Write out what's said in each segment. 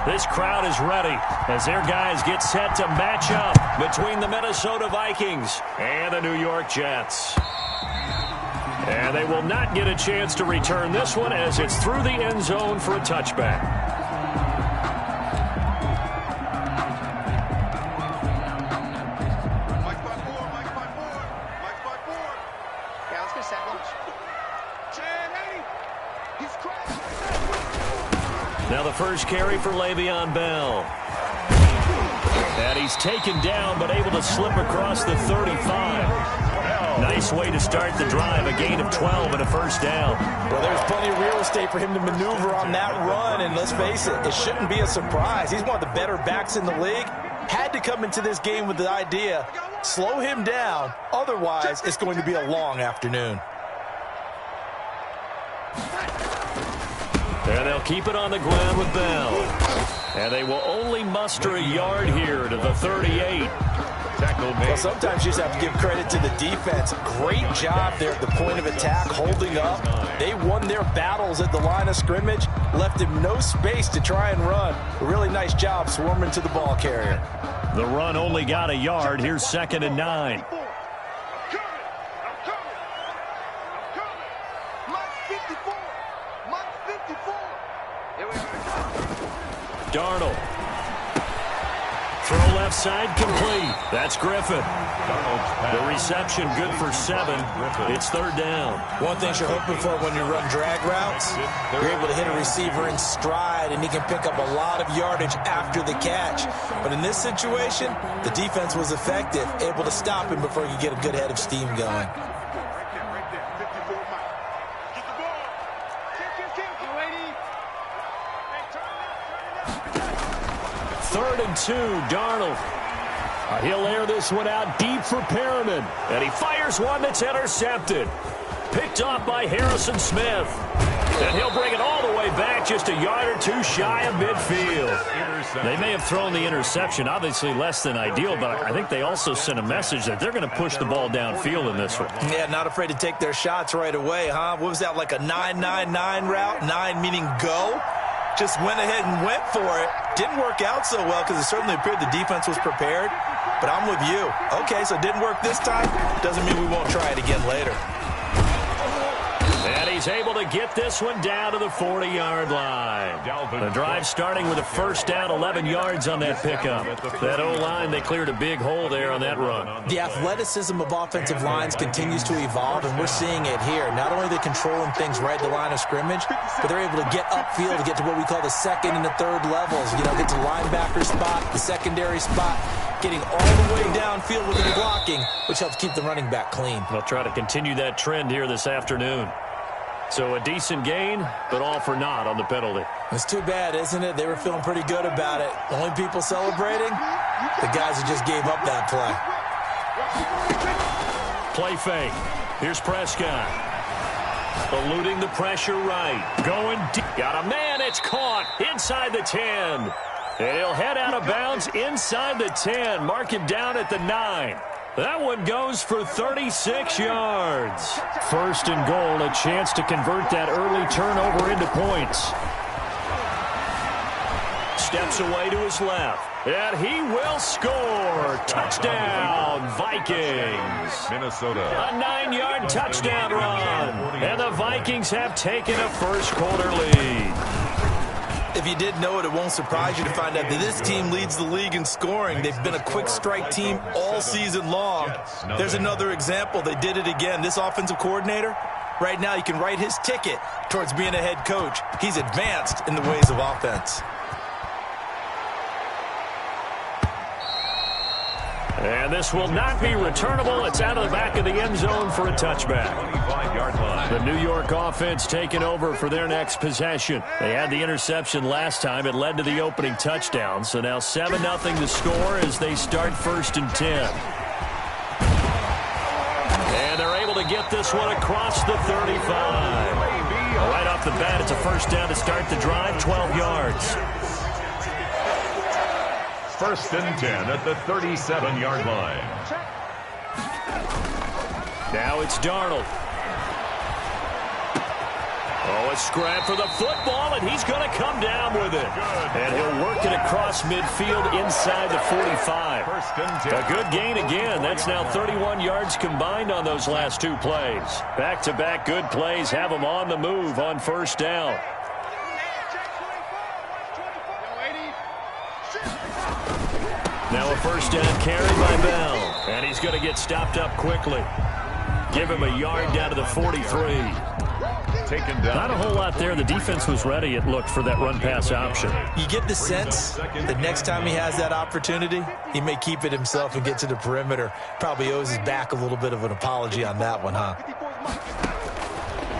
This crowd is ready as their guys get set to match up between the Minnesota Vikings and the New York Jets. And they will not get a chance to return this one as it's through the end zone for a touchback. Yeah, let's go set lunch. Now the first carry for Le'Veon Bell. And he's taken down but able to slip across the 35. Nice way to start the drive, a gain of 12 and a first down. Well, there's plenty of real estate for him to maneuver on that run, and let's face it, it shouldn't be a surprise. He's one of the better backs in the league. Had to come into this game with the idea, slow him down, otherwise it's going to be a long afternoon. And they'll keep it on the ground with Bell. And they will only muster a yard here to the 38. Well, sometimes you just have to give credit to the defense. Great job there at the point of attack, holding up. They won their battles at the line of scrimmage, left him no space to try and run. A really nice job swarming to the ball carrier. The run only got a yard. Here's 2nd and 9. Darnold. Throw left side complete. That's Griffin. The reception good for 7. It's 3rd down. One thing you're hoping for when you run drag routes, you're able to hit a receiver in stride, and he can pick up a lot of yardage after the catch. But in this situation, the defense was effective, able to stop him before he could get a good head of steam going. 3rd and 2, Darnold. He'll air this one out deep for Perriman. And he fires one that's intercepted. Picked off by Harrison Smith. And he'll bring it all the way back just a yard or two shy of midfield. They may have thrown the interception, obviously less than ideal, but I think they also sent a message that they're going to push the ball downfield in this one. Yeah, not afraid to take their shots right away, huh? What was that, like a 9-9-9 route? 9 meaning go? Just went ahead and went for it. Didn't work out so well because it certainly appeared the defense was prepared. But I'm with you. Okay, so it didn't work this time. Doesn't mean we won't try it again later. And he's able to get this one down to the 40-yard line. The drive starting with a first down, 11 yards on that pickup. That O-line, they cleared a big hole there on that run. The athleticism of offensive lines continues to evolve, and we're seeing it here. Not only are they controlling things right at the line of scrimmage, but they're able to get upfield to get to what we call the 2nd and the 3rd levels. You know, get to linebacker spot, the secondary spot, getting all the way downfield with the blocking, which helps keep the running back clean. They'll try to continue that trend here this afternoon. So a decent gain, but all for naught on the penalty. It's too bad, isn't it? They were feeling pretty good about it. Only people celebrating, the guys who just gave up that play. Play fake. Here's Prescott. Eluding the pressure right. Going deep. Got a man. It's caught inside the 10. And he'll head out of bounds inside the 10. Mark him down at the 9. That one goes for 36 yards. 1st and goal, a chance to convert that early turnover into points. Steps away to his left, and he will score. Touchdown, Vikings. Minnesota. A 9-yard touchdown run, and the Vikings have taken a first-quarter lead. If you didn't know it, it won't surprise you to find out that this team leads the league in scoring. They've been a quick strike team all season long. There's another example. They did it again. This offensive coordinator, right now you can write his ticket towards being a head coach. He's advanced in the ways of offense. And this will not be returnable. It's out of the back of the end zone for a touchback. 25-yard line. The New York offense taking over for their next possession. They had the interception last time. It led to the opening touchdown. So now 7-0 to score as they start 1st and 10. And they're able to get this one across the 35. Right off the bat, it's a first down to start the drive, 12 yards. 1st and 10 at the 37-yard line. Now it's Darnold. Oh, a scrap for the football, and he's going to come down with it. And he'll work it across midfield inside the 45. A good gain again. That's now 31 yards combined on those last two plays. Back-to-back good plays have them on the move on first down. Now a first down carry by Bell. And he's going to get stopped up quickly. Give him a yard down to the 43. Taken down. Not a whole lot there. The defense was ready, it looked, for that run-pass option. You get the sense that next time he has that opportunity, he may keep it himself and get to the perimeter. Probably owes his back a little bit of an apology on that one, huh?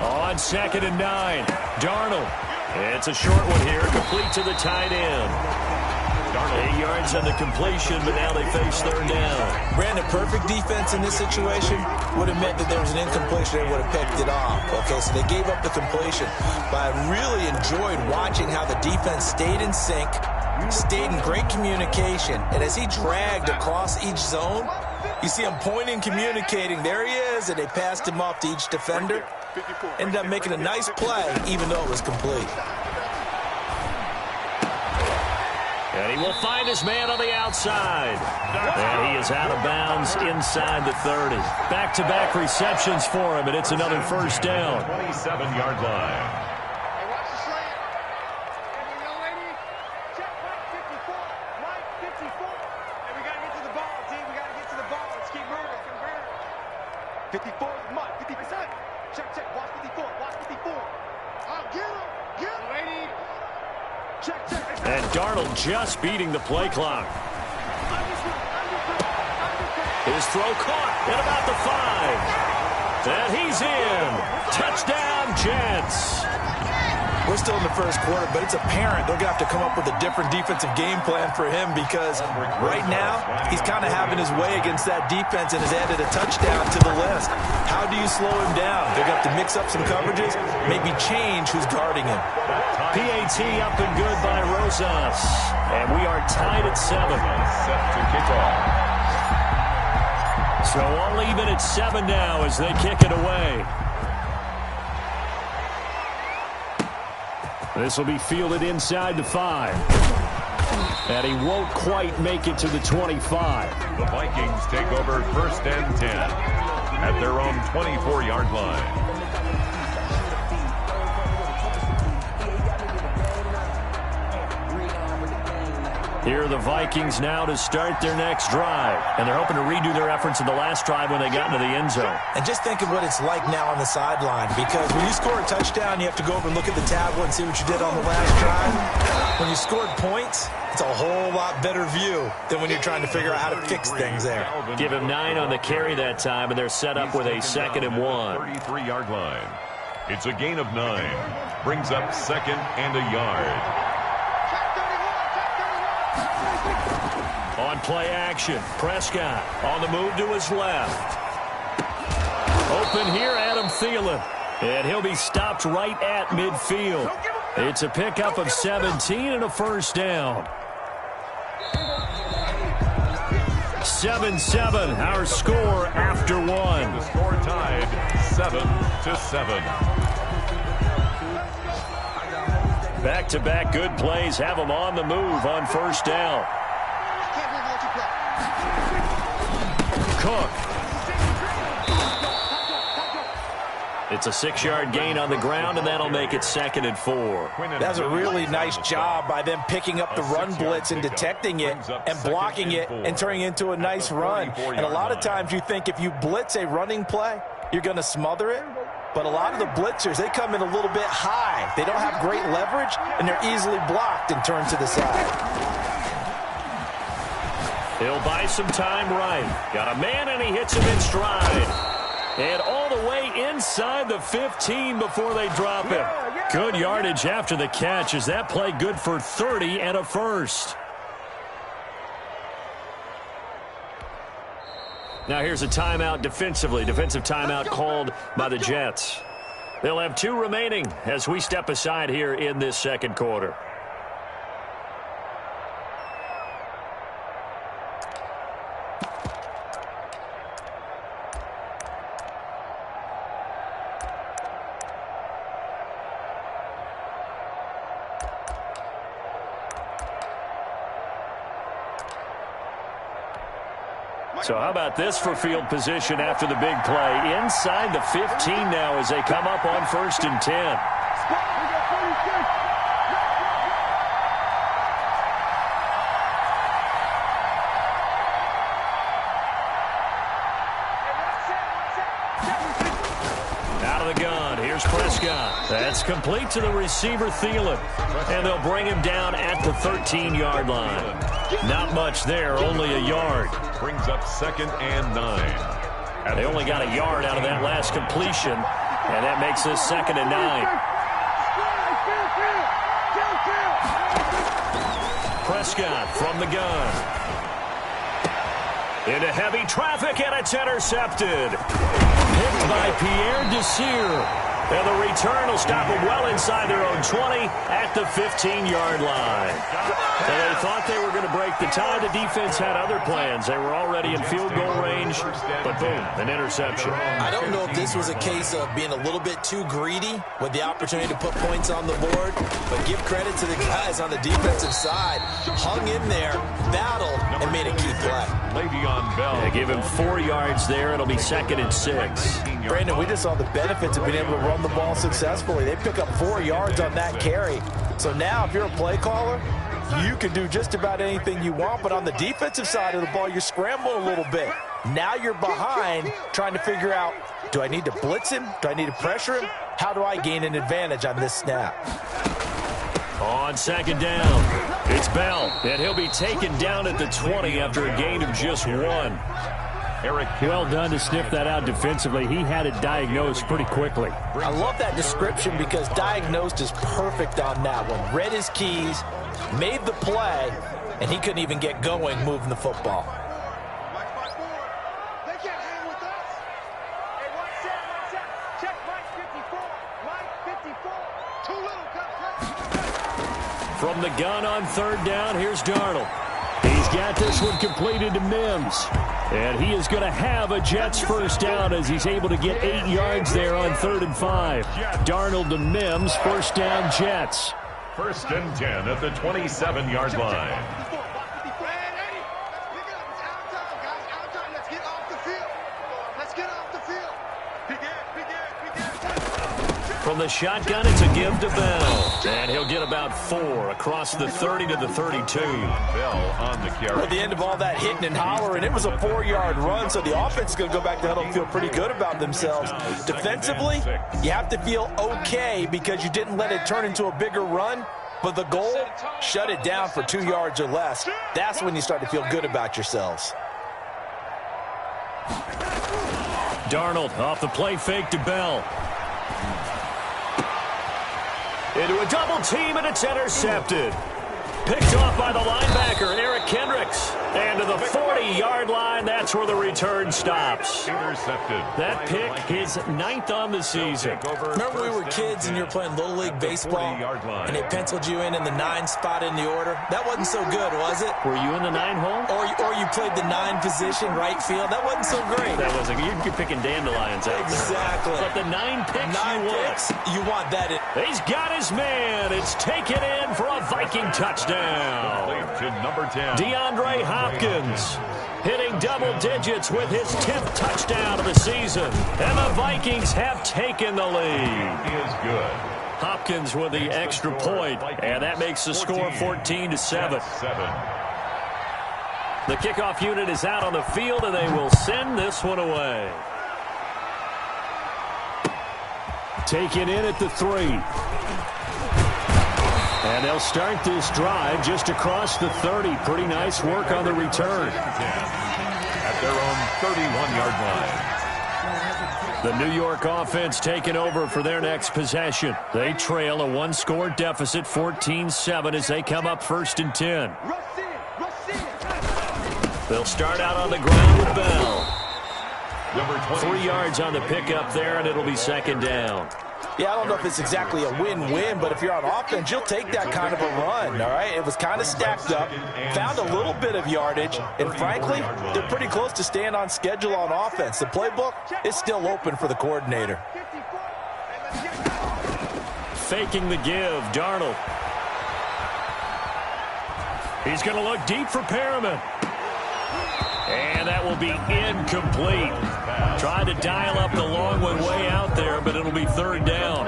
On 2nd and 9, Darnold. It's a short one here, complete to the tight end. 8 yards on the completion, but now they face third down. Brandon, perfect defense in this situation would have meant that there was an incompletion. They would have picked it off. Okay, so they gave up the completion. But I really enjoyed watching how the defense stayed in sync, stayed in great communication, and as he dragged across each zone, you see him pointing, communicating. There he is, and they passed him off to each defender. Ended up making a nice play, even though it was complete. And he will find his man on the outside. And he is out of bounds inside the 30. Back-to-back receptions for him, and it's another first down. 27-yard line. Hey, watch the slant. Hey, young lady, check right 54. Right 54. Hey, we got to get to the ball, team. We got to get to the ball. Let's keep moving. 54 is mud. 50%. Check. Watch 54. Watch 54. Oh, get him. Get him. Lady. Check. And Darnold just beating the play clock. His throw caught at about the 5. And he's in. Touchdown, Jets. We're still in the first quarter, but it's apparent they're going to have to come up with a different defensive game plan for him because right now he's kind of having his way against that defense and has added a touchdown to the list. How do you slow him down? They're going to have to mix up some coverages, maybe change who's guarding him. PAT up and good by Rosas. And we are tied at 7. Set to kick off. So all even at 7 now as they kick it away. This will be fielded inside the 5. And he won't quite make it to the 25. The Vikings take over 1st and 10 at their own 24-yard line. Here are the Vikings now to start their next drive. And they're hoping to redo their efforts in the last drive when they got into the end zone. And just think of what it's like now on the sideline, because when you score a touchdown, you have to go over and look at the tablet and see what you did on the last drive. When you scored points, it's a whole lot better view than when you're trying to figure out how to fix things there. Give him 9 on the carry that time, and they're set up with a 2nd and 1. 33-yard line. It's a gain of 9. Brings up 2nd and a yard. On play action, Prescott on the move to his left. Open here, Adam Thielen. And he'll be stopped right at midfield. It's a pickup of 17 and a first down. 7-7, our score after 1. The score tied 7-7. Back-to-back good plays have them on the move on first down. Cook. It's a 6-yard gain on the ground, and that'll make it 2nd and 4. That's a really nice job by them picking up the run blitz and detecting it and blocking it and turning it into a nice run. And a lot of times you think if you blitz a running play, you're going to smother it. But a lot of the blitzers, they come in a little bit high. They don't have great leverage, and they're easily blocked and turned to the side. He'll buy some time right. Got a man, and he hits him in stride. And all the way inside the 15 before they drop him. Good yardage after the catch. Is that play good for 30 and a first? Now here's a timeout defensively. Defensive timeout called by the Jets. They'll have 2 remaining as we step aside here in this second quarter. So how about this for field position after the big play? Inside the 15 now as they come up on 1st and 10. Out of the gun, here's Prescott. That's complete to the receiver, Thielen. And they'll bring him down at the 13-yard line. Not much there, only a yard. Brings up 2nd and 9. They only got a yard out of that last completion, and that makes this 2nd and 9. Prescott from the gun. Into heavy traffic, and it's intercepted. Picked by Pierre Desir. And the return will stop them well inside their own 20 at the 15-yard line. So they thought they were going to break the tie. The defense had other plans. They were already in field goal range, but boom, an interception. I don't know if this was a case of being a little bit too greedy with the opportunity to put points on the board, but give credit to the guys on the defensive side. Hung in there, battled, and made a key play. Le'Veon Bell. They give him 4 yards there. It'll be 2nd and 6. Brandon, we just saw the benefits of being able to run the ball successfully. They pick up 4 yards on that carry. So now if you're a play caller, you can do just about anything you want, but on the defensive side of the ball, you scramble a little bit. Now you're behind trying to figure out, do I need to blitz him? Do I need to pressure him? How do I gain an advantage on this snap? On 2nd down, it's Bell, and he'll be taken down at the 20 after a gain of just 1. Well done to sniff that out defensively. He had it diagnosed pretty quickly. I love that description because diagnosed is perfect on that one. Read his keys, made the play, and he couldn't even get going moving the football. They can't hang with us. Hey, one set. Check Mike 54. Mike 54. Too little, cut. From the gun on 3rd down, here's Darnold. He's got this one completed to Mims. And he is going to have a Jets first down as he's able to get 8 yards there on 3rd and 5. Darnold to Mims, first down Jets. 1st and 10 at the 27-yard line. From the shotgun, it's a give to Bell. And he'll get about 4 across the 30 to the 32. Bell on the carry. At the end of all that hitting and hollering, it was a 4-yard run, so the offense is going to go back to huddle and feel pretty good about themselves. Defensively, you have to feel okay because you didn't let it turn into a bigger run, but the goal, shut it down for 2 yards or less. That's when you start to feel good about yourselves. Darnold off the play fake to Bell. Into a double team, and it's intercepted. Picked off by the linebacker, Eric Kendricks. And to the 40-yard line, that's where the return stops. Intercepted. That pick, his 9th on the season. Remember we were kids and you were playing Little League baseball, and they penciled you in the 9 spot in the order? That wasn't so good, was it? Were you in the 9 hole? Or you played the 9 position, right field? That wasn't so great. That wasn't. You're picking dandelions out there. Exactly. But the 9 picks you want that in. He's got his man. It's taken in for a Viking touchdown. To number 10. DeAndre Hopkins hitting double digits with his 10th touchdown of the season. And the Vikings have taken the lead. He is good. Hopkins with the extra point, and that makes the score 14-7. The kickoff unit is out on the field, and they will send this one away. Taken in at the 3. And they'll start this drive just across the 30. Pretty nice work on the return. At their own 31-yard line. The New York offense taking over for their next possession. They trail a 1-score deficit, 14-7, as they come up 1st and 10. They'll start out on the ground with Bell. 3 yards on the pickup there, and it'll be 2nd down. Yeah, I don't know if it's exactly a win-win, but if you're on offense, you'll take that kind of a run, all right? It was kind of stacked up, found a little bit of yardage, and frankly, they're pretty close to staying on schedule on offense. The playbook is still open for the coordinator. Faking the give, Darnold. He's going to look deep for Perriman. And that will be incomplete. Trying to dial up the long one way out there, but it'll be third down.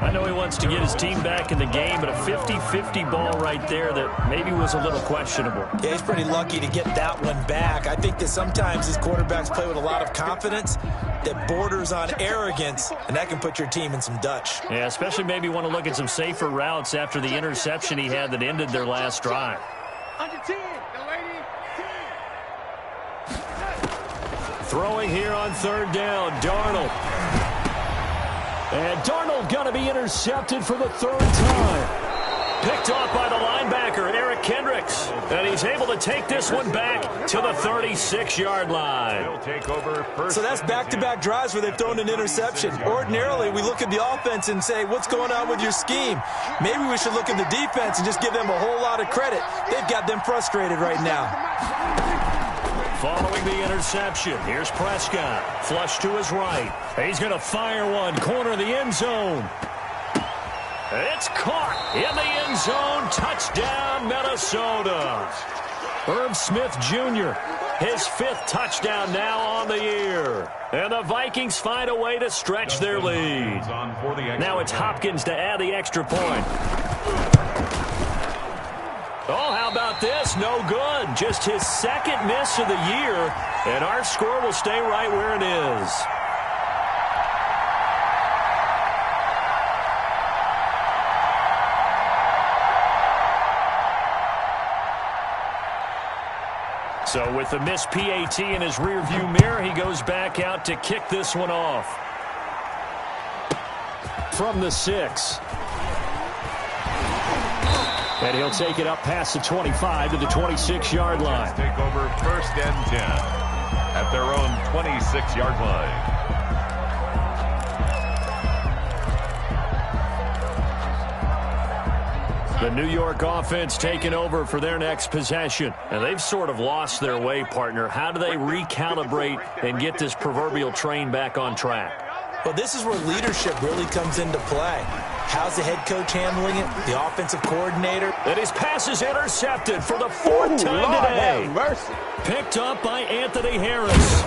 I know he wants to get his team back in the game, but a 50-50 ball right there that maybe was a little questionable. Yeah, he's pretty lucky to get that one back. I think that sometimes these quarterbacks play with a lot of confidence that borders on arrogance, and that can put your team in some Dutch. Yeah, especially maybe want to look at some safer routes after the interception he had that ended their last drive. Under 10, the lady, 10. Throwing here on third down, Darnold. And Darnold going to be intercepted for the third time. Picked off by the linebacker, Eric Kendricks. And he's able to take this one back to the 36-yard line. So that's back-to-back drives where they've thrown an interception. Ordinarily, we look at the offense and say, what's going on with your scheme? Maybe we should look at the defense and just give them a whole lot of credit. They've got them frustrated right now. Following the interception, here's Prescott. Flush to his right. He's going to fire one, corner of the end zone. It's caught in the end zone. Touchdown, Minnesota. Herb Smith Jr., his fifth touchdown now on the year. And the Vikings find a way to stretch their lead. Now it's Hopkins to add the extra point. Oh, how about this? No good. Just his second miss of the year, and our score will stay right where it is. So with the missed PAT in his rearview mirror, he goes back out to kick this one off. From the 6. And he'll take it up past the 25 to the 26-yard line. Take over first and 10 at their own 26-yard line. The New York offense taking over for their next possession. And they've sort of lost their way, partner. How do they recalibrate and get this proverbial train back on track? Well, this is where leadership really comes into play. How's the head coach handling it? The offensive coordinator? And his pass is intercepted for the fourth time today. Picked up by Anthony Harris.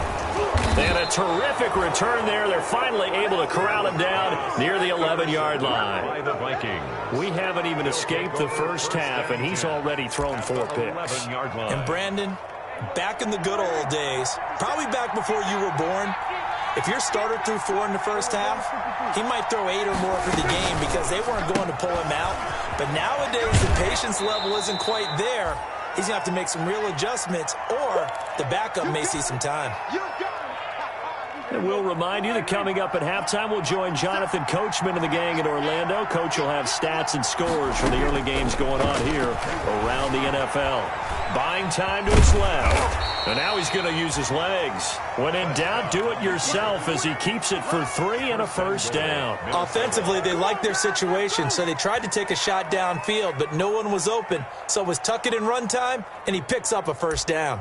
And a terrific return there. They're finally able to corral him down near the 11-yard line. By the Vikings. We haven't even escaped the first half, and he's already thrown 4 picks. And Brandon, back in the good old days, probably back before you were born, if your starter threw 4 in the first half, he might throw 8 or more for the game because they weren't going to pull him out. But nowadays, the patience level isn't quite there. He's going to have to make some real adjustments, or the backup may see some time. And we'll remind you that coming up at halftime, we'll join Jonathan Coachman and the gang in Orlando. Coach will have stats and scores from the early games going on here around the NFL. Buying time to his left. And now he's going to use his legs. When in doubt, do it yourself as he keeps it for 3 and a first down. Offensively, they liked their situation, so they tried to take a shot downfield, but no one was open. So it was tuck it in run time, and he picks up a first down.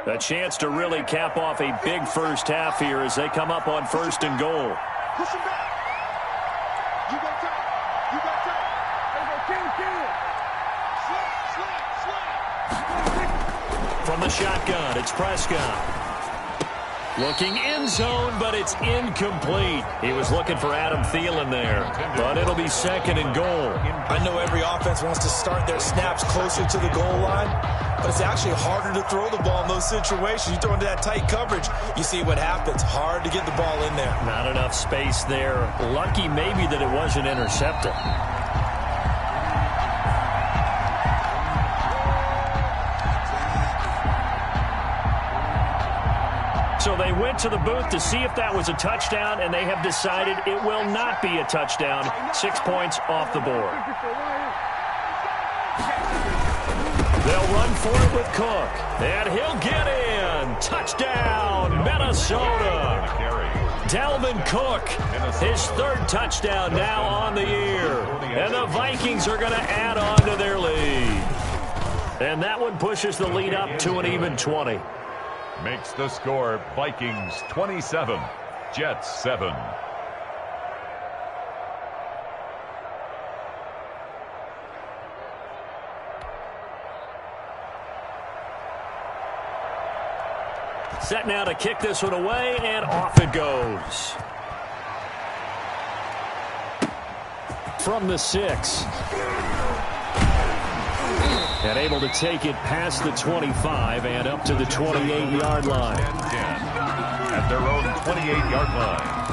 A chance to really cap off a big first half here as they come up on first and goal. Push him back. You go tight. You go tight. Hey, go King. Slide. From the shotgun, it's Prescott. Looking end zone, but it's incomplete. He was looking for Adam Thielen there, but it'll be second and goal. I know every offense wants to start their snaps closer to the goal line, but it's actually harder to throw the ball in those situations. You throw into that tight coverage, you see what happens. Hard to get the ball in there. Not enough space there. Lucky maybe that it wasn't intercepted. So they went to the booth to see if that was a touchdown, and they have decided it will not be a touchdown. 6 points off the board. They'll run for it with Cook, and he'll get in. Touchdown, Minnesota. Dalvin Cook, his third touchdown now on the year. And the Vikings are going to add on to their lead. And that one pushes the lead up to an even 20. Makes the score Vikings 27, Jets 7. Set now to kick this one away, and off it goes. From the 6. And able to take it past the 25 and up to the 28-yard line. At their own 28-yard line.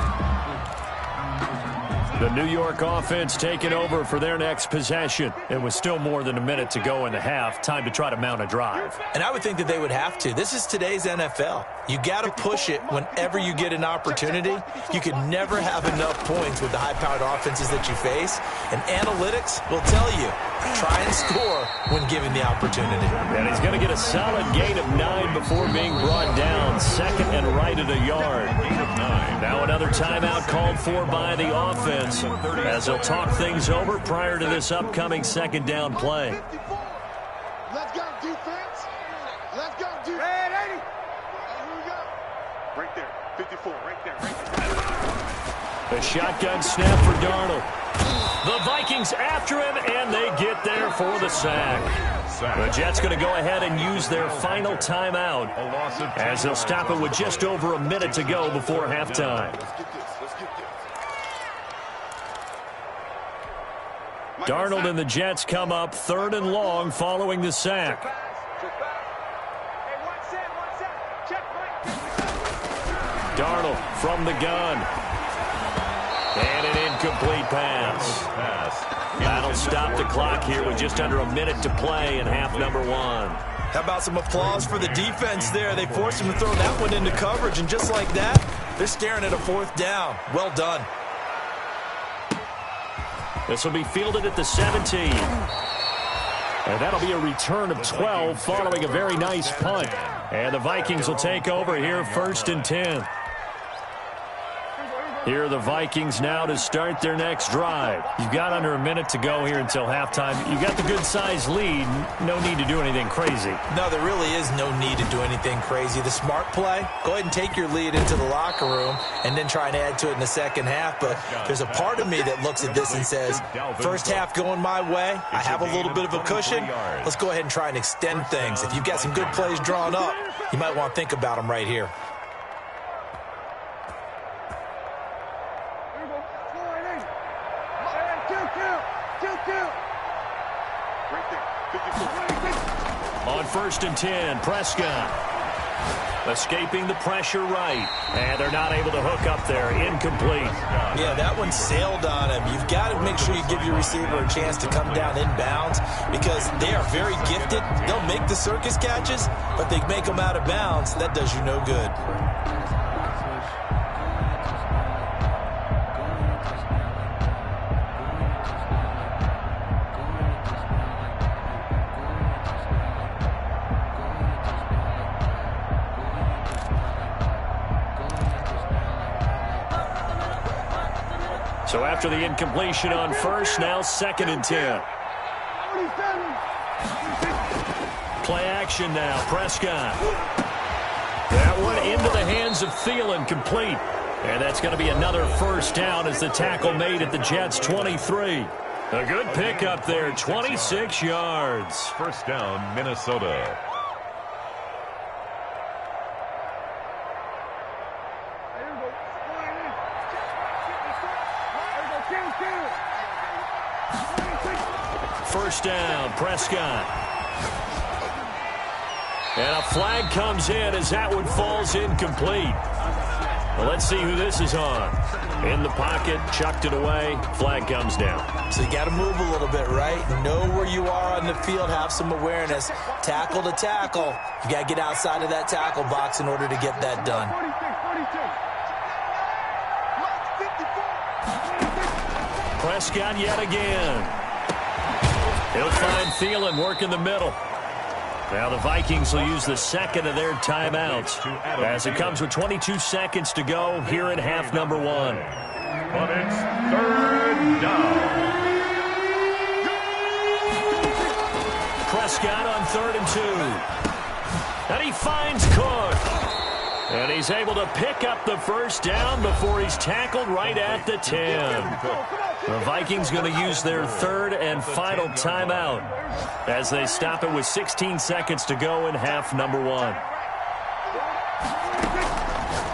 The New York offense taking over for their next possession. It was still more than a minute to go in the half. Time to try to mount a drive. And I would think that they would have to. This is today's NFL. You got to push it whenever you get an opportunity. You can never have enough points with the high-powered offenses that you face. And analytics will tell you, try and score when given the opportunity. And he's going to get a solid gain of 9 before being brought down. Second and right at a yard. Gain of 9. Now another timeout called for by the offense as they'll talk things over prior to this upcoming second down play. Let's go, defense. Let's go, defense. Red 80. Here we go. Right there. 54. Right there. Right there. The shotgun snap for Darnold. The Vikings after him, and they get there for the sack. The Jets going to go ahead and use their final timeout as they'll stop it with just over a minute to go before halftime. Darnold and the Jets come up 3rd and long following the sack. Darnold from the gun. And an incomplete pass. That'll stop the clock here with just under a minute to play in half number 1. How about some applause for the defense there? They forced him to throw that one into coverage, and just like that, they're staring at a 4th down. Well done. This will be fielded at the 17. And that'll be a return of 12 following a very nice punt. And the Vikings will take over here 1st and 10. Here are the Vikings now to start their next drive. You've got under a minute to go here until halftime. You've got the good-sized lead. No need to do anything crazy. No, there really is no need to do anything crazy. The smart play, go ahead and take your lead into the locker room and then try and add to it in the second half. But there's a part of me that looks at this and says, first half going my way, I have a little bit of a cushion. Let's go ahead and try and extend things. If you've got some good plays drawn up, you might want to think about them right here. On 1st and 10, Prescott escaping the pressure right. And they're not able to hook up there. Incomplete. Yeah, that one sailed on him. You've got to make sure you give your receiver a chance to come down inbounds because they are very gifted. They'll make the circus catches, but they make them out of bounds. That does you no good. So after the incompletion on 1st, now 2nd and 10. Play action now, Prescott. That one into the hands of Thielen, complete. And that's going to be another 1st down as the tackle made at the Jets' 23. A good pickup there, 26 yards. 1st down, Minnesota. First down, Prescott. And a flag comes in as that one falls incomplete. Well, let's see who this is on. In the pocket, chucked it away, flag comes down. So you got to move a little bit, right? Know where you are on the field, have some awareness. Tackle to tackle. You got to get outside of that tackle box in order to get that done. Prescott yet again. He'll find Thielen working the middle. Now the Vikings will use the 2nd of their timeouts as it comes with 22 seconds to go here in half number 1. But it's 3rd down. Prescott on 3rd and 2. And he finds Cook. And he's able to pick up the 1st down before he's tackled right at the 10. The Vikings going to use their 3rd and final timeout as they stop it with 16 seconds to go in half number 1.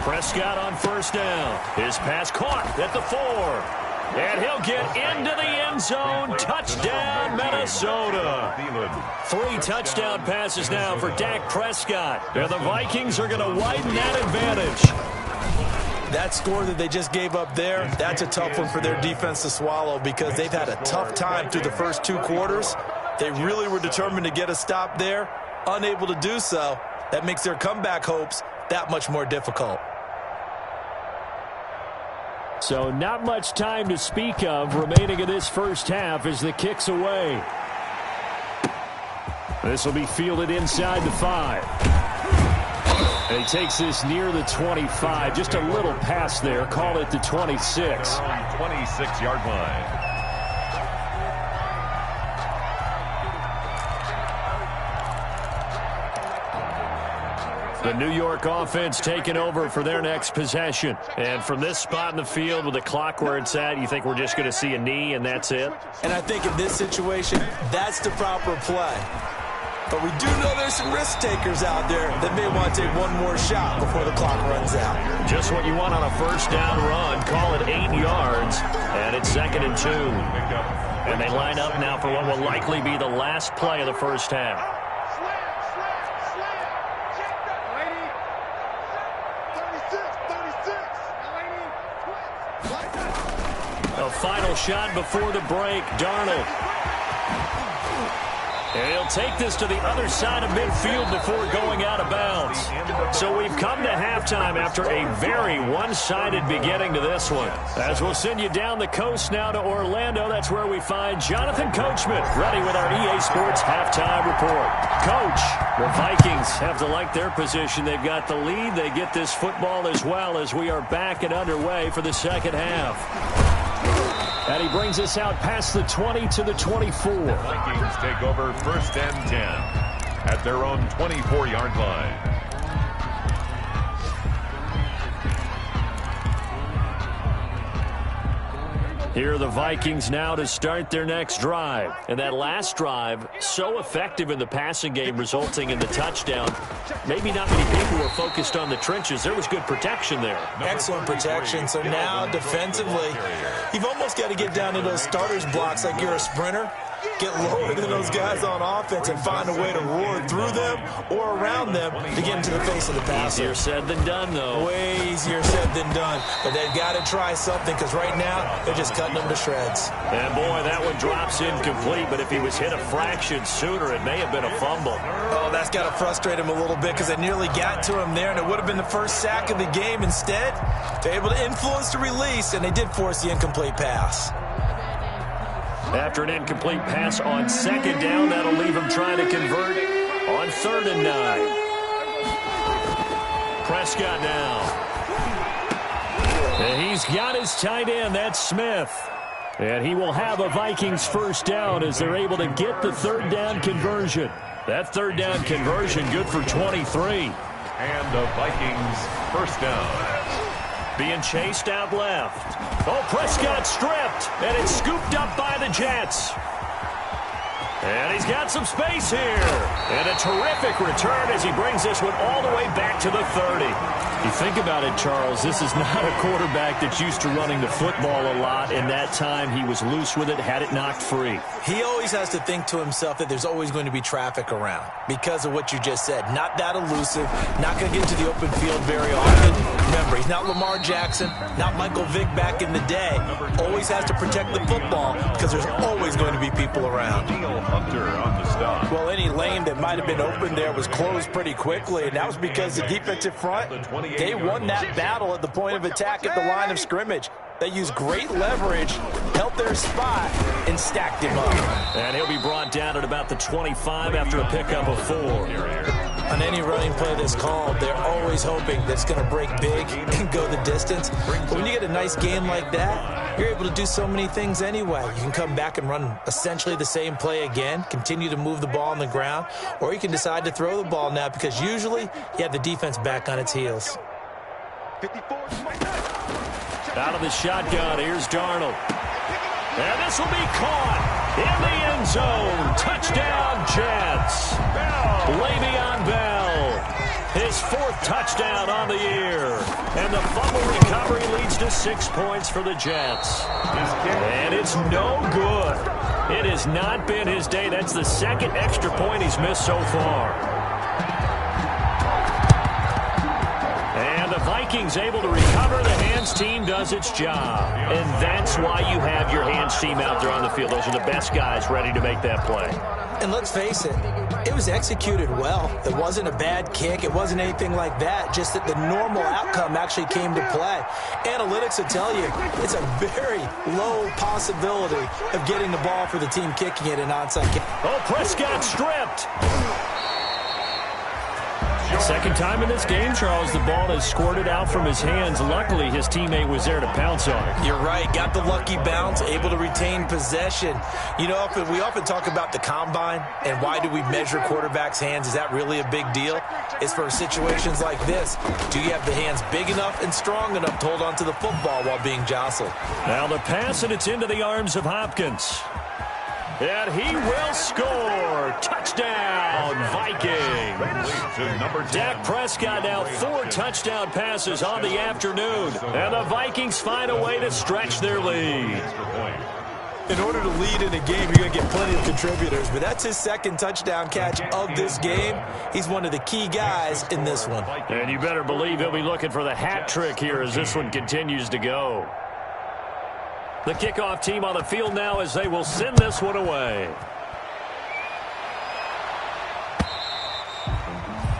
Prescott on first down. His pass caught at the 4. And he'll get into the end zone. Touchdown, Minnesota. 3 touchdown passes now for Dak Prescott. And the Vikings are going to widen that advantage. That score that they just gave up there, that's a tough one for their defense to swallow because they've had a tough time through the first 2 quarters. They really were determined to get a stop there, unable to do so. That makes their comeback hopes that much more difficult. So not much time to speak of remaining in this first half as the kick's away. This will be fielded inside the 5. And he takes this near the 25. Just a little pass there. Call it the 26. 26-yard line. The New York offense taking over for their next possession. And from this spot in the field with the clock where it's at, you think we're just going to see a knee and that's it? And I think in this situation, that's the proper play. But we do know there's some risk takers out there that may want to take one more shot before the clock runs out. Just what you want on a first down run. Call it 8 yards. And it's 2nd and 2. And they line up now for what will likely be the last play of the first half. Final shot before the break, Darnold. And he'll take this to the other side of midfield before going out of bounds. So we've come to halftime after a very one-sided beginning to this one. As we'll send you down the coast now to Orlando, that's where we find Jonathan Coachman, ready with our EA Sports halftime report. Coach, the Vikings have to like their position. They've got the lead. They get this football as well as we are back and underway for the second half. And he brings us out past the 20 to the 24. Vikings take over 1st and 10 at their own 24-yard line. Here are the Vikings now to start their next drive. And that last drive, so effective in the passing game, resulting in the touchdown. Maybe not many people were focused on the trenches. There was good protection there. Excellent protection. So now defensively, you've almost got to get down to those starters blocks like you're a sprinter. Get lower than those guys on offense and find a way to roar through them or around them to get into the face of the passer. Easier said than done, though. Way easier said than done. But they've got to try something because right now they're just cutting them to shreds. And, boy, that one drops incomplete. But if he was hit a fraction sooner, it may have been a fumble. Oh, that's got to frustrate him a little bit because they nearly got to him there, and it would have been the first sack of the game. Instead, they're able to influence the release, and they did force the incomplete pass. After an incomplete pass on 2nd down, that'll leave him trying to convert on 3rd and 9. Prescott now. And he's got his tight end, that's Smith. And he will have a Vikings first down as they're able to get the 3rd down conversion. That 3rd down conversion good for 23. And the Vikings first down. Being chased out left. Oh, Prescott stripped, and it's scooped up by the Jets. And he's got some space here. And a terrific return as he brings this one all the way back to the 30. You think about it, Charles, this is not a quarterback that's used to running the football a lot, and that time he was loose with it, had it knocked free. He always has to think to himself that there's always going to be traffic around because of what you just said. Not that elusive, not going to get into the open field very often. Remember, he's not Lamar Jackson, not Michael Vick back in the day. Always has to protect the football because there's always going to be people around. Hunter on the stop. Well, any lane that might have been open there was closed pretty quickly, and that was because the defensive front, they won that battle at the point of attack at the line of scrimmage. They used great leverage, held their spot, and stacked him up. And he'll be brought down at about the 25 after a pickup of 4. On any running play that's called, they're always hoping that it's going to break big and go the distance. But when you get a nice game like that, you're able to do so many things anyway. You can come back and run essentially the same play again, continue to move the ball on the ground, or you can decide to throw the ball now because usually you have the defense back on its heels. 54. Out of the shotgun, here's Darnold. And this will be caught in the end zone. Touchdown, Jets. Le'Veon Bell. His 4th touchdown on the year. And the fumble recovery leads to 6 points for the Jets. And it's no good. It has not been his day. That's the 2nd extra point he's missed so far. And the Vikings able to recover. The hands team does its job. And that's why you have your hands team out there on the field. Those are the best guys ready to make that play. And let's face it, it was executed well. It wasn't a bad kick. It wasn't anything like that. Just that the normal outcome actually came to play. Analytics will tell you it's a very low possibility of getting the ball for the team kicking it an onside kick. Oh, Prescott stripped. Second time in this game, Charles, the ball has squirted out from his hands. Luckily, his teammate was there to pounce on it. You're right. Got the lucky bounce, able to retain possession. You know, we often talk about the combine and why do we measure quarterbacks' hands. Is that really a big deal? It's for situations like this. Do you have the hands big enough and strong enough to hold on to the football while being jostled? Now the pass, and it's into the arms of Hopkins. And he will score. Touchdown, Vikings. Dak Prescott now 4 touchdown passes on the afternoon. And the Vikings find a way to stretch their lead. In order to lead in a game, you're going to get plenty of contributors. But that's his 2nd touchdown catch of this game. He's one of the key guys in this one. And you better believe he'll be looking for the hat trick here as this one continues to go. The kickoff team on the field now as they will send this one away.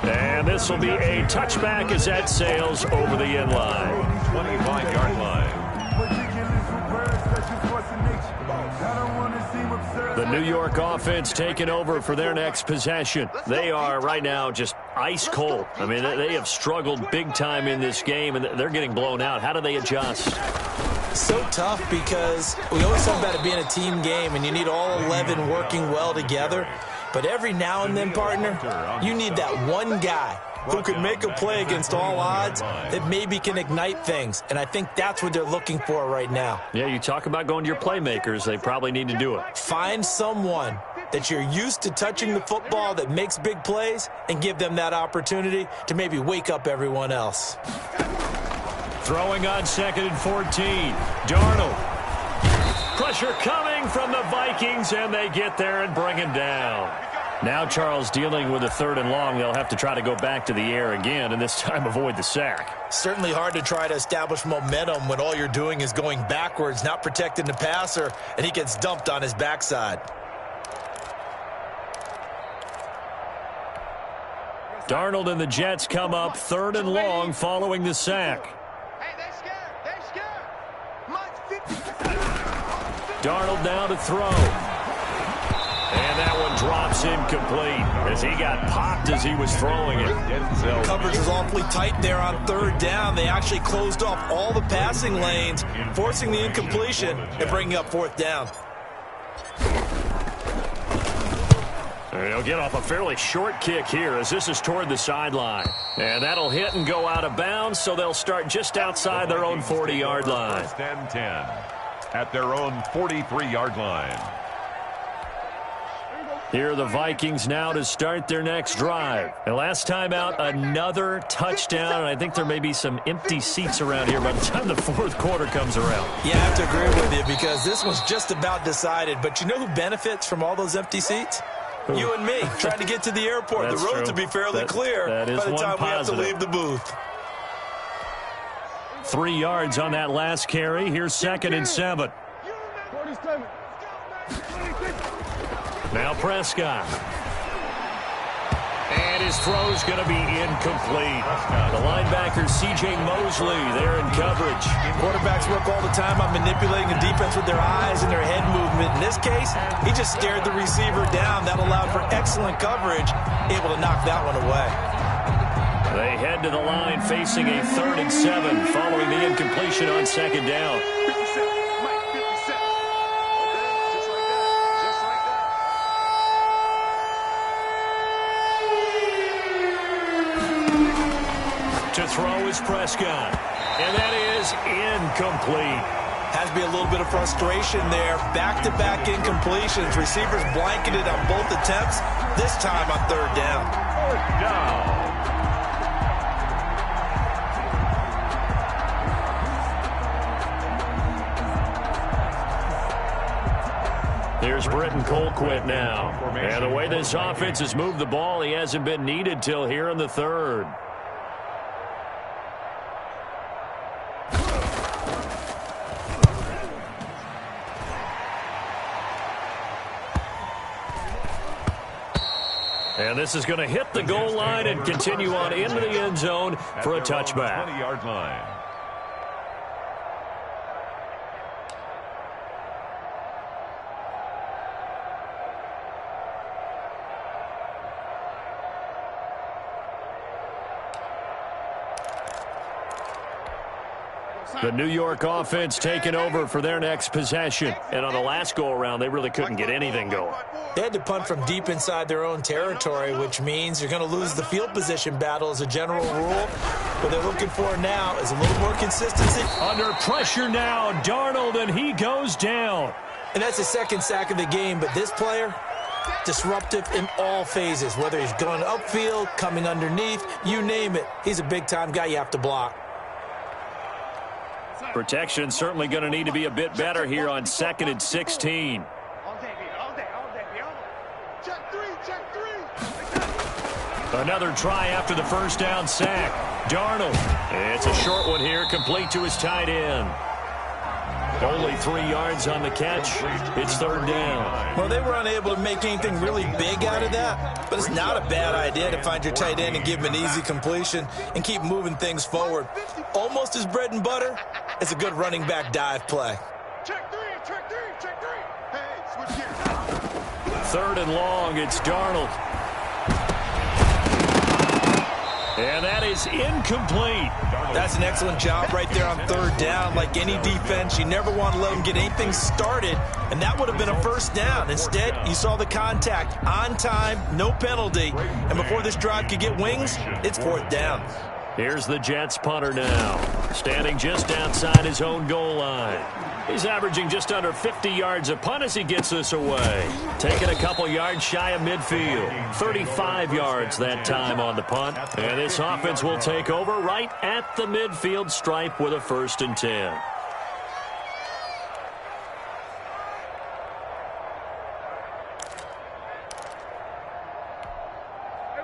And this will be a touchback as that sails over the end line. 25-yard line. The New York offense taking over for their next possession. They are right now just ice cold. I mean, they have struggled big time in this game, and they're getting blown out. How do they adjust? So tough because we always talk about it being a team game and you need all 11 working well together. But every now and then, partner, you need that one guy who can make a play against all odds that maybe can ignite things. And I think that's what they're looking for right now. Yeah, you talk about going to your playmakers. They probably need to do it. Find someone that you're used to touching the football that makes big plays and give them that opportunity to maybe wake up everyone else. Throwing on 2nd and 14. Darnold. Pressure coming from the Vikings, and they get there and bring him down. Now Charles dealing with a 3rd and long. They'll have to try to go back to the air again, and this time avoid the sack. Certainly hard to try to establish momentum when all you're doing is going backwards, not protecting the passer, and he gets dumped on his backside. Darnold and the Jets come up 3rd and long following the sack. Darnold now to throw. And that one drops incomplete as he got popped as he was throwing it. Coverage was awfully tight there on 3rd down. They actually closed off all the passing lanes, forcing the incompletion and bringing up 4th down. They'll get off a fairly short kick here as this is toward the sideline. And that'll hit and go out of bounds, so they'll start just outside their own 40-yard line. 1st and 10 at their own 43-yard line. Here are the Vikings now to start their next drive. And last time out, another touchdown. And I think there may be some empty seats around here by the time the 4th quarter comes around. Yeah, I have to agree with you because this one's just about decided. But you know who benefits from all those empty seats? Who? You and me, trying to get to the airport. That's the roads true. will be fairly clear by the time we have to leave the booth. 3 yards on that last carry. Here's 2nd and 7. Now Prescott. And his throw's going to be incomplete. The linebacker, C.J. Mosley, there in coverage. Quarterbacks work all the time on manipulating the defense with their eyes and their head movement. In this case, he just stared the receiver down. That allowed for excellent coverage, able to knock that one away. They head to the line facing a 3rd and 7 following the incompletion on 2nd down. To throw is Prescott, and that is incomplete. Has to be a little bit of frustration there. Back-to-back incompletions. Receivers blanketed on both attempts, this time on 3rd down. 4th down. Here's Britton Colquitt now. And the way this offense has moved the ball, he hasn't been needed till here in the third. And this is going to hit the goal line and continue on into the end zone for a touchback. 20-yard line. The New York offense taking over for their next possession. And on the last go-around, they really couldn't get anything going. They had to punt from deep inside their own territory, which means you're going to lose the field position battle as a general rule. What they're looking for now is a little more consistency. Under pressure now, Darnold, and he goes down. And that's the second sack of the game, but this player, disruptive in all phases, whether he's going upfield, coming underneath, you name it. He's a big-time guy you have to block. Protection certainly going to need to be a bit better here on 2nd and 16. Another try after the first down sack. Darnold. It's a short one here, complete to his tight end. Only 3 yards on the catch. It's third down. Well, they were unable to make anything really big out of that, but it's not a bad idea to find your tight end and give him an easy completion and keep moving things forward. Almost as bread and butter as a good running back dive play. Check three, check three. Hey, switch gears. Third and long, it's Darnold. And that is incomplete. That's an excellent job right there on third down. Like any defense, you never want to let them get anything started, and that would have been a first down. Instead, you saw the contact on time, no penalty, and before this drive could get wings, it's fourth down. Here's the Jets punter now, standing just outside his own goal line. He's averaging just under 50 yards a punt as he gets this away. Taking a couple yards shy of midfield. 35 yards that time on the punt. And this offense will take over right at the midfield stripe with a 1st and 10.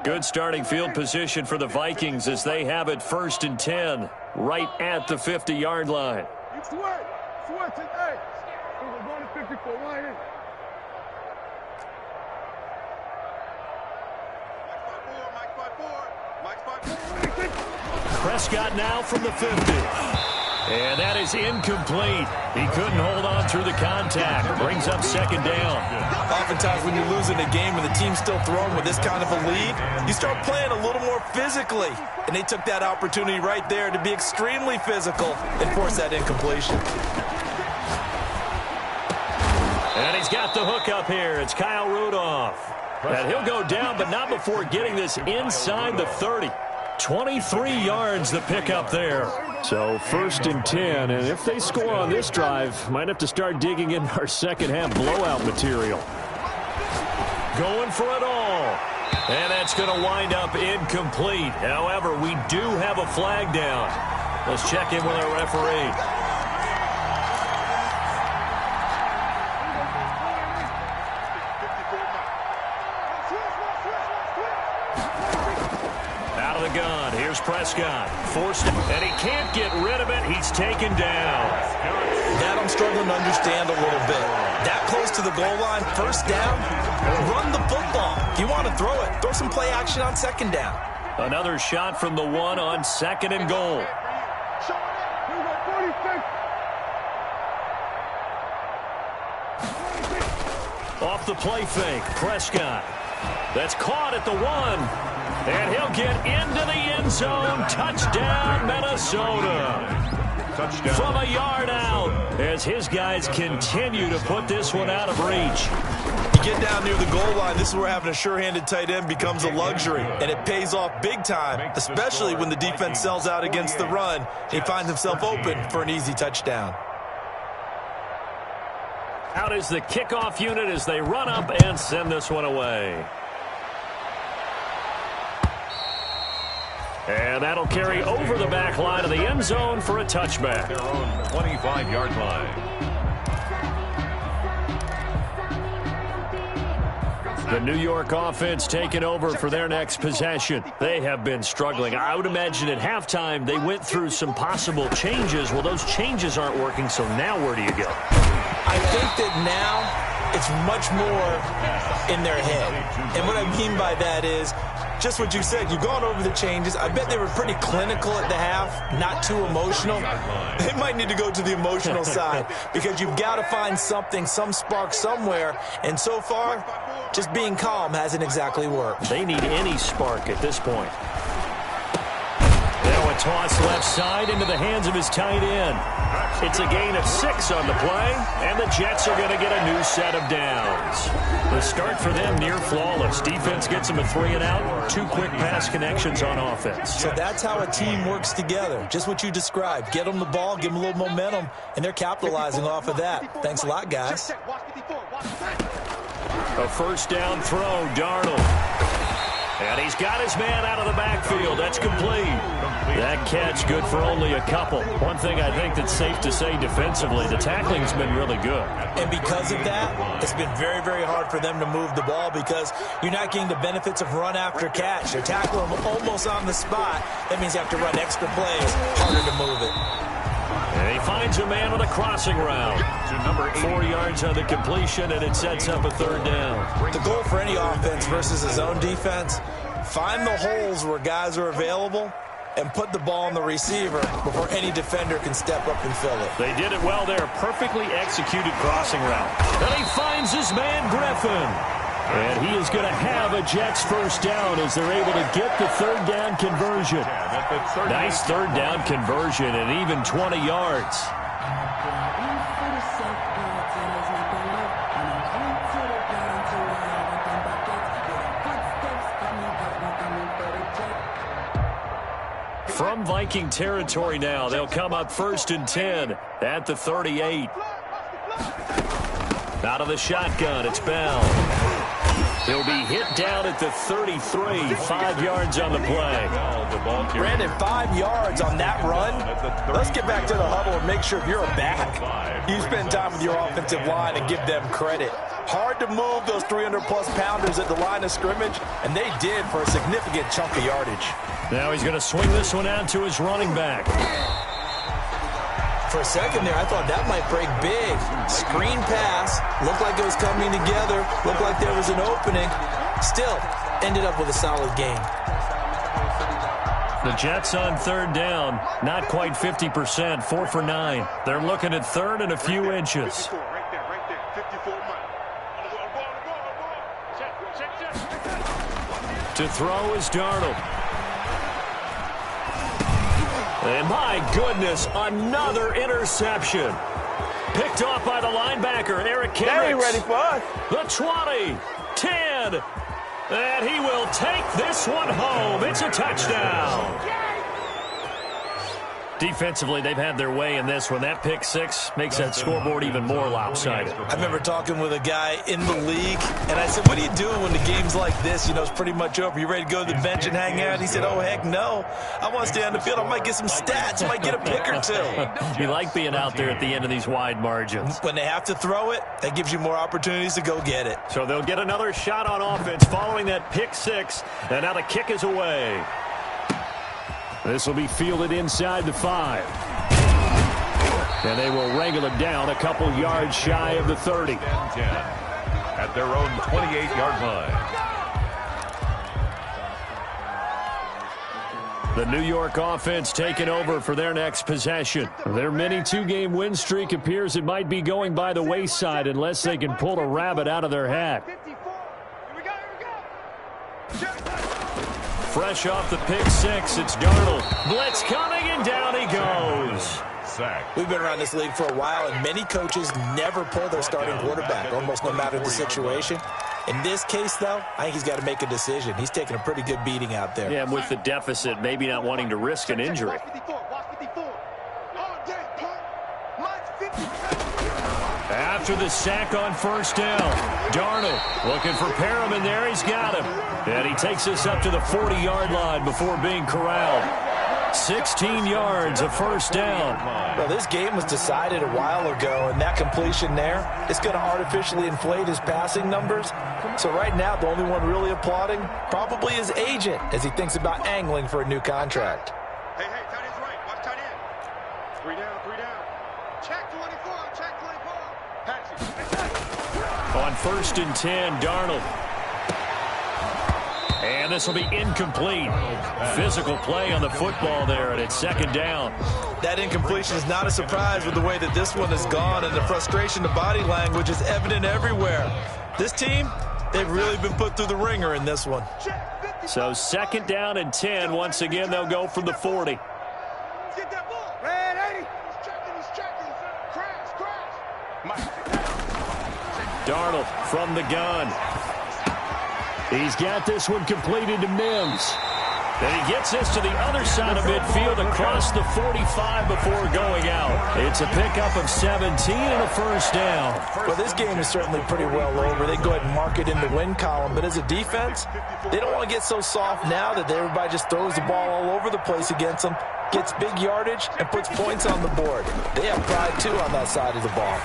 Good starting field position for the Vikings as they have it 1st and 10 right at the 50-yard line. Prescott now from the 50. And that is incomplete. He couldn't hold on through the contact. Brings up 2nd down. Oftentimes when you're losing a game and the team's still throwing with this kind of a lead, you start playing a little more physically. And they took that opportunity right there to be extremely physical and force that incompletion. And he's got the hook up here. It's Kyle Rudolph. And he'll go down, but not before getting this inside the 30. 23 yards the pickup there. So 1st and 10, and if they score on this drive, might have to start digging in our second half blowout material. Going for it all. And that's going to wind up incomplete. However, we do have a flag down. Let's check in with our referee. Gun. Here's Prescott. Forced it, and he can't get rid of it. He's taken down. That I'm struggling to understand a little bit. That close to the goal line, 1st down, run the football. If you want to throw it, throw some play action on 2nd down. Another shot from the 1 on 2nd and goal. Off the play fake, Prescott. That's caught at the 1. And he'll get into the end zone. Touchdown, Minnesota. Touchdown. From a yard out as his guys continue to put this one out of reach. You get down near the goal line, this is where having a sure-handed tight end becomes a luxury, and it pays off big time, especially when the defense sells out against the run. He finds himself open for an easy touchdown. Out is the kickoff unit as they run up and send this one away. And that'll carry over the back line of the end zone for a touchback. Their own 25-yard line. The New York offense taking over for their next possession. They have been struggling. I would imagine at halftime they went through some possible changes. Well, those changes aren't working, so now where do you go? I think that now it's much more in their head. And what I mean by that is just what you said. You've gone over the changes. I bet they were pretty clinical at the half, not too emotional. They might need to go to the emotional side because you've got to find something, some spark somewhere. And so far, just being calm hasn't exactly worked. They need any spark at this point. Now a toss left side into the hands of his tight end. It's a gain of 6 on the play, and the Jets are going to get a new set of downs. The start for them near flawless. Defense gets them a 3-and-out, 2 quick pass connections on offense. So that's how a team works together. Just what you described. Get them the ball, give them a little momentum, and they're capitalizing off of that. Thanks a lot, guys. A first down throw, Darnold. And he's got his man out of the backfield. That's complete. That catch good for only a couple. One thing I think that's safe to say defensively, the tackling's been really good. And because of that, it's been very, very hard for them to move the ball because you're not getting the benefits of run after catch. They're tackling them almost on the spot. That means you have to run extra plays, harder to move it. And he finds a man on a crossing route. 4 yards on the completion, and it sets up a 3rd down. The goal for any offense versus a zone defense, find the holes where guys are available and put the ball on the receiver before any defender can step up and fill it. They did it well there. Perfectly executed crossing route. And he finds his man, Griffin. And he is going to have a Jets first down as they're able to get the 3rd down conversion. Nice 3rd down conversion and even 20 yards. From Viking territory now, they'll come up 1st and 10 at the 38. Out of the shotgun, it's Bell. He'll be hit down at the 33, 5 yards on the play. Brandon, 5 yards on that run. Let's get back to the huddle and make sure if you're a back, you spend time with your offensive line and give them credit. Hard to move those 300-plus pounders at the line of scrimmage, and they did for a significant chunk of yardage. Now he's going to swing this one out to his running back. For a second there, I thought that might break big. Screen pass. Looked like it was coming together. Looked like there was an opening. Still, ended up with a solid game. The Jets on 3rd down. Not quite 50%. 4 for 9. They're looking at 3rd and a few inches. To throw is Darnold. And my goodness, another interception. Picked off by the linebacker, Eric Kendricks. They ain't ready for us. The 20, 10, and he will take this one home. It's a touchdown. Defensively, they've had their way in this one. That pick 6 makes that scoreboard even more lopsided. I remember talking with a guy in the league, and I said, what are you doing when the game's like this? You know, it's pretty much over. You ready to go to the bench and hang out? He said, oh, heck no. I want to stay on the field. I might get some stats. I might get a pick or 2. You like being out there at the end of these wide margins. When they have to throw it, that gives you more opportunities to go get it. So they'll get another shot on offense following that pick 6, and now the kick is away. This will be fielded inside the 5. And they will wrangle it down a couple yards shy of the 30. 10 at their own 28-yard line. The New York offense taking over for their next possession. Their mini 2-game win streak appears it might be going by the wayside unless they can pull a rabbit out of their hat. Fresh off the pick 6, it's Darnold. Blitz coming, and down he goes. Sack. We've been around this league for a while, and many coaches never pull their starting quarterback, almost no matter the situation. In this case, though, I think he's got to make a decision. He's taking a pretty good beating out there. Yeah, and with the deficit, maybe not wanting to risk an injury. After the sack on 1st down, Darnold looking for Perriman there. He's got him. And he takes us up to the 40-yard line before being corralled. 16 yards, a first down. Well, this game was decided a while ago, and that completion there is going to artificially inflate his passing numbers. So right now, the only one really applauding probably his agent as he thinks about angling for a new contract. Hey, tight end's right. Watch tight end. 3 down, 3 down. Check 24, check 24. Patsy. On 1st and 10, Darnold. And this will be incomplete. Physical play on the football there, and it's 2nd down. That incompletion is not a surprise with the way that this one has gone, and the frustration of body language is evident everywhere. This team, they've really been put through the ringer in this one. So 2nd down and 10. Once again, they'll go from the 40. Get that ball. Red 80. He's checking. Crash. Darnold from the gun. He's got this one completed to Mims. And he gets this to the other side of midfield across the 45 before going out. It's a pickup of 17 and a first down. Well, this game is certainly pretty well over. They go ahead and mark it in the win column. But as a defense, they don't want to get so soft now that everybody just throws the ball all over the place against them, gets big yardage, and puts points on the board. They have pride, too, on that side of the ball.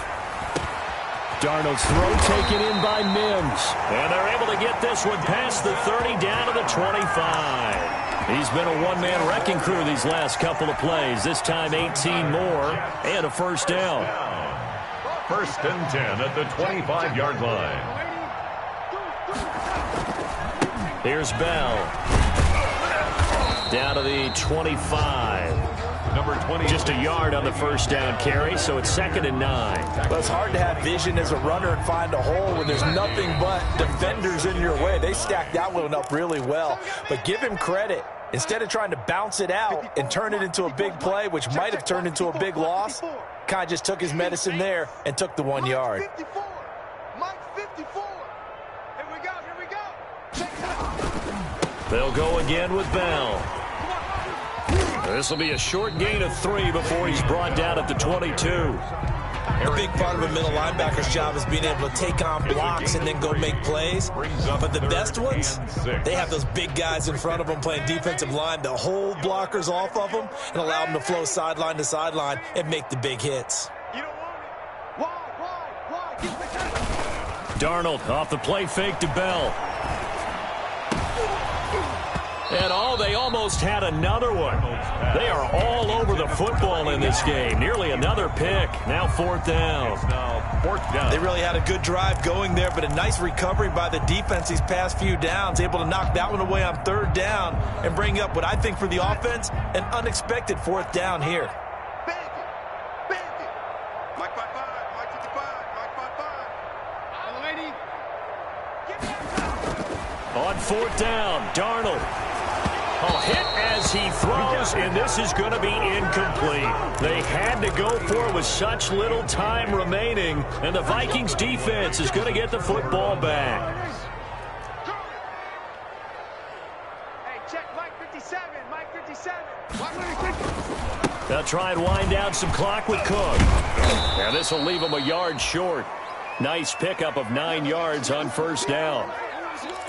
Darnold's throw taken in by Mims. And they're able to get this one past the 30 down to the 25. He's been a one-man wrecking crew these last couple of plays. This time 18 more and a first down. 1st and 10 at the 25-yard line. Here's Bell. Down to the 25. Number 20. Just a yard on the first down carry, so it's 2nd and 9. Well, it's hard to have vision as a runner and find a hole when there's nothing but defenders in your way. They stacked that one up really well. But give him credit. Instead of trying to bounce it out and turn it into a big play, which might have turned into a big loss, kind of just took his medicine there and took the 1 yard. Mike 54. Here we go. Check it out. They'll go again with Bell. This will be a short gain of 3 before he's brought down at the 22. A big part of a middle linebacker's job is being able to take on blocks and then go make plays. But the best ones, they have those big guys in front of them playing defensive line to hold blockers off of them and allow them to flow sideline to sideline and make the big hits. You don't want it. Why? Get the guy. Darnold off the play fake to Bell. And they almost had another one. They are all over the football in this game. Nearly another pick. Now 4th down. They really had a good drive going there, but a nice recovery by the defense these past few downs. Able to knock that one away on 3rd down and bring up what I think for the offense, an unexpected 4th down here. Bandit. Mike 55. Mike 55. Mike 55. Hello, lady. Get back. On 4th down, Darnold. Hit as he throws, and this is going to be incomplete. They had to go for it with such little time remaining, and the Vikings defense is going to get the football back. Hey, check Mike 57. Mike 57. They'll try and wind down some clock with Cook. And this will leave him a yard short. Nice pickup of 9 yards on 1st down.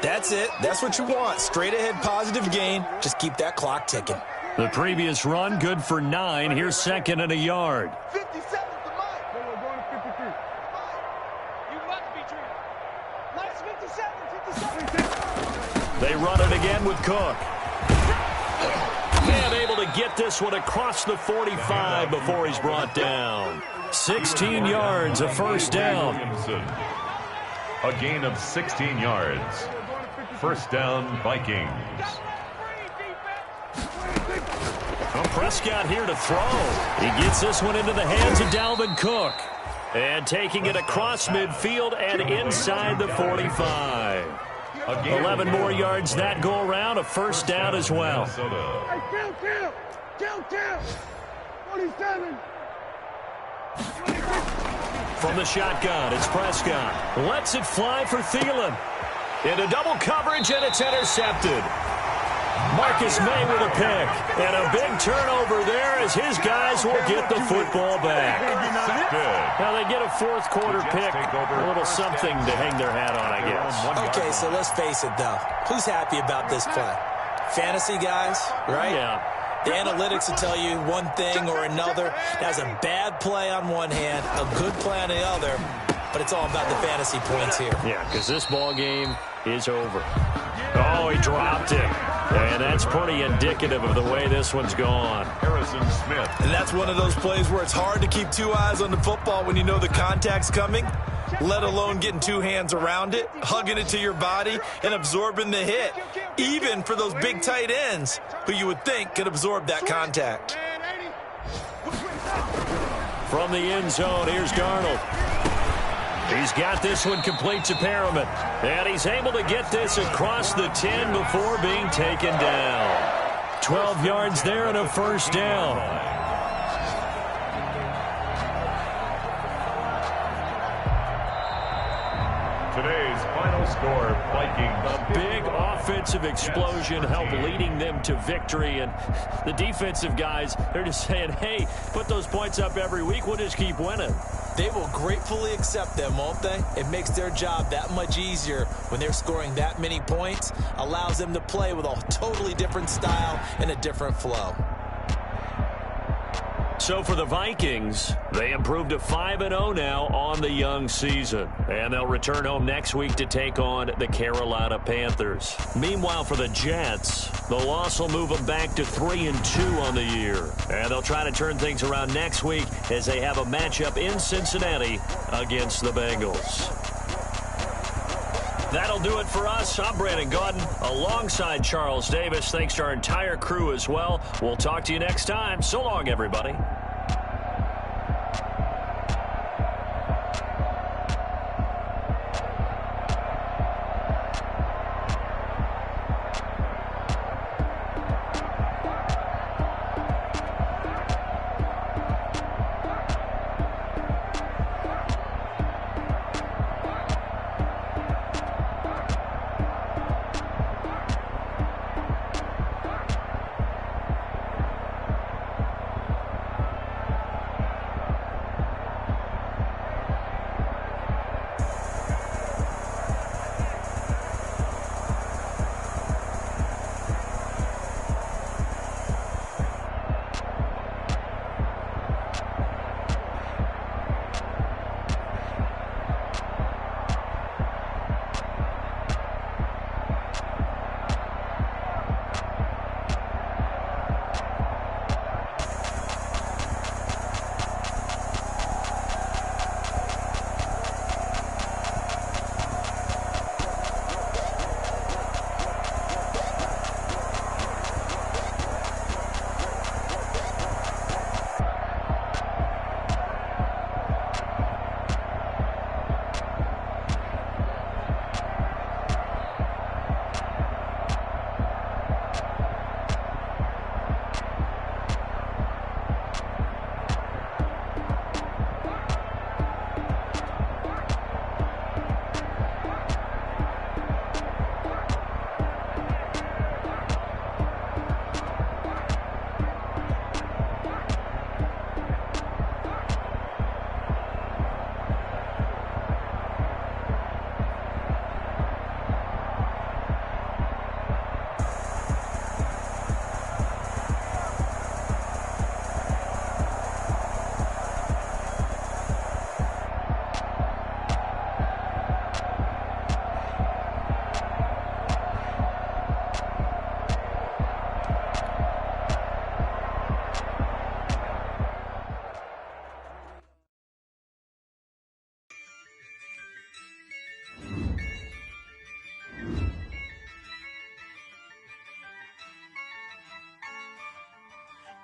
That's it. That's what you want. Straight ahead positive gain. Just keep that clock ticking. The previous run good for 9. Here's 2nd and a yard. 57 to Mike. We're going to 53. Mike, you must be treated. Mike's 57. They run it again with Cook. And able to get this one across the 45 before he's brought down. 16 yards, a first down. A gain of 16 yards. 1st down, Vikings. Well, Prescott here to throw. He gets this one into the hands of Dalvin Cook. And taking it across midfield and inside the 45. 11 more yards that go around, a first down as well. Kill. 47. From the shotgun, it's Prescott. Lets it fly for Thielen. Into double coverage, and it's intercepted. Marcus May with a pick. And a big turnover there as his guys will get the football back. Now they get a 4th quarter pick. A little something to hang their hat on, I guess. Okay, so let's face it, though. Who's happy about this play? Fantasy guys, right? Yeah. The analytics will tell you one thing or another. That's a bad play on one hand, a good play on the other, but it's all about the fantasy points here. Yeah, because this ball game is over. Oh, he dropped it. And that's pretty indicative of the way this one's gone. Harrison Smith. And that's one of those plays where it's hard to keep two eyes on the football when you know the contact's coming, let alone getting two hands around it, hugging it to your body, and absorbing the hit, even for those big tight ends who you would think could absorb that contact. From the end zone, here's Darnold. He's got this one complete to Perriman. And he's able to get this across the 10 before being taken down. 12 yards there and a first down. Today's final score, Vikings. A big offensive explosion helped leading them to victory. And the defensive guys, they're just saying, hey, put those points up every week. We'll just keep winning. They will gratefully accept them, won't they? It makes their job that much easier when they're scoring that many points. Allows them to play with a totally different style and a different flow. So for the Vikings, they improved to 5-0 now on the young season. And they'll return home next week to take on the Carolina Panthers. Meanwhile, for the Jets, the loss will move them back to 3-2 on the year. And they'll try to turn things around next week as they have a matchup in Cincinnati against the Bengals. That'll do it for us. I'm Brandon Gaudin alongside Charles Davis. Thanks to our entire crew as well. We'll talk to you next time. So long, everybody.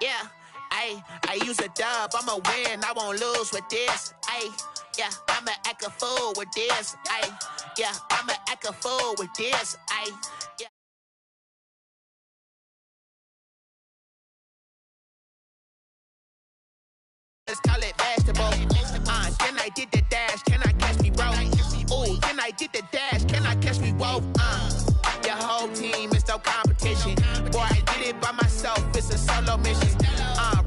Yeah, I use a dub, I'ma win, I won't lose with this. Yeah, I'ma act a fool with this. Yeah, I'ma act a fool with this. Yeah. Let's call it basketball. Then I did the dash, can I catch me, bro? Ooh, then I did the dash, can I catch me, whoa? Your whole team is no competition. Boy, I did it by myself, it's a solo mission.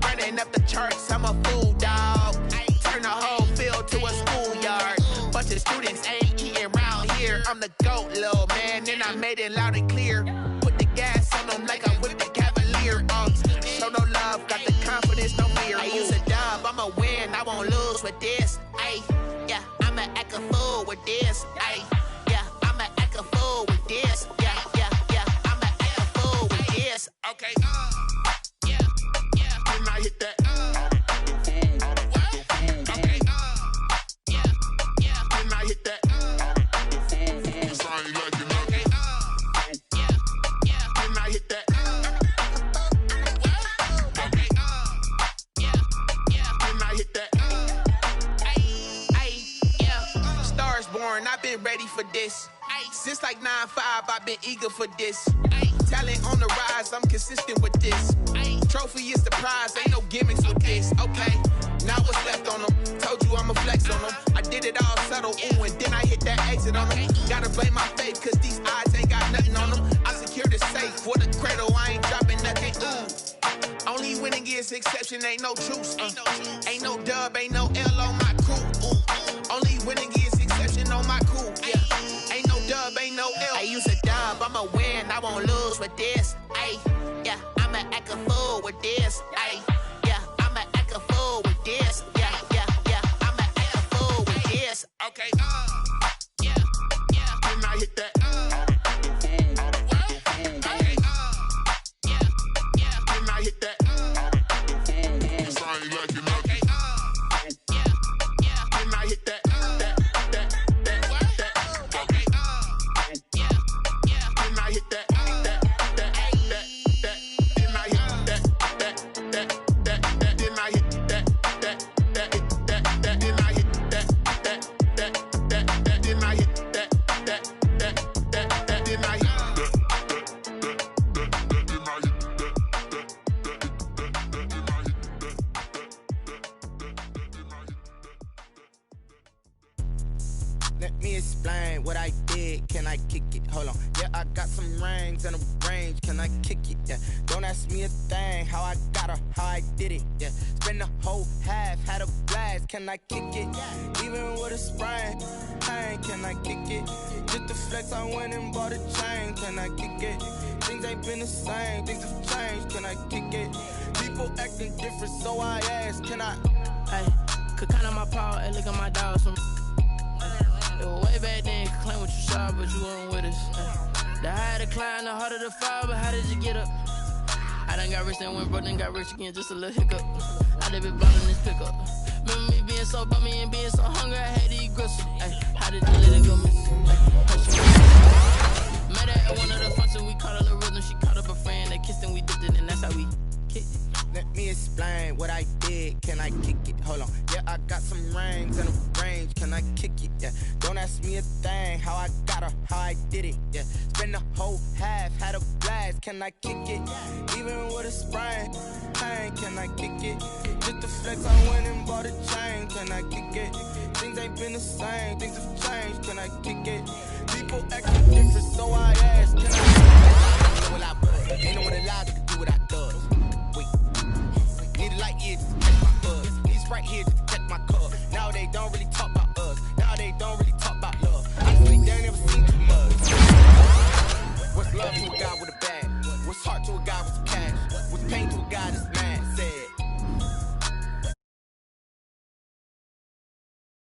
Running up the charts, I'm a fool, dog. Turn the whole field to a schoolyard. Bunch of students ain't eating round here. I'm the GOAT, little man, and I made it loud and clear. Put the gas on them like I'm with the Cavalier. Show with this. Ay, yeah, I'ma act a fool with this. Yeah, I'ma act a fool with this. Okay, yeah, can I hit that? Okay, yeah, can I hit that? Cause I ain't like it. Okay, yeah, can I hit that? Okay, yeah, can I hit that? Yeah, Stars born, I've been ready for this. Since like 9-5, I've been eager for this. Talent on the rise, I'm consistent with this. Trophy is the prize, ain't no gimmicks with this. Okay, now what's left on them? Told you I'ma flex on them. I did it all subtle, ooh, and then I hit that exit on them. Gotta blame my faith, cause these odds ain't got nothing on them. I secure the safe for the cradle, I ain't dropping nothing, ooh. Only winning is exception, ain't no truce. Ain't no dub, ain't no L on my crew. Ooh. Only winning is exception on my crew. Yeah, ain't no dub, ain't no L. I use a dub, I'ma win, I won't lose with this. Ay, yeah, I'ma act a fool with this. Ay, yeah, I'ma act a fool with this. Yeah, I'ma act a fool with this. Okay, yeah, can I hit that? Okay, yeah, can I hit that? Cause I ain't like it. Okay, yeah, can I hit that? Okay, yeah, can I hit that? Let me explain what I did. Can I kick it? Hold on. Yeah, I got some rings and a range. Can I kick it? Yeah. Don't ask me a thing. How I got her, how I did it. Yeah. Spend the whole half, had a blast. Can I kick it? Even with a sprain. Hey, can I kick it? Just the flex, I went and bought a chain. Can I kick it? Things ain't been the same. Things have changed. Can I kick it? People acting different, so I ask. Can I? Hey, could count on my power and look at my dogs from. Way back then, could claim what you saw, but you weren't with us. The higher the climb, the harder the fall, but how did you get up? I done got rich, then went broke, then got rich again, just a little hiccup. I done been blowing this pickup. Remember me being so bummy and being so hungry, I had to eat gristle. Ay, how did you let it go, miss? Met her at one of the functions, we caught a little rhythm. She caught up a friend, they kissed and we dipped it, and that's how we kicked it. Let me explain what I did. Can I kick it? Hold on. Yeah, I got some rings and a range. Can I kick it? Yeah. Don't ask me a thing. How I got her, how I did it. Yeah. Spend the whole half, had a blast. Can I kick it? Even with a sprain. Hey, can I kick it? Just the flex, I went and bought a chain. Can I kick it? Things ain't been the same. Things have changed. Can I kick it? People acting different, so I ask. Can I? Ain't no one allowed to do what I does. Need a light here to catch my buzz. Need Sprite here to protect my cup. Now they don't really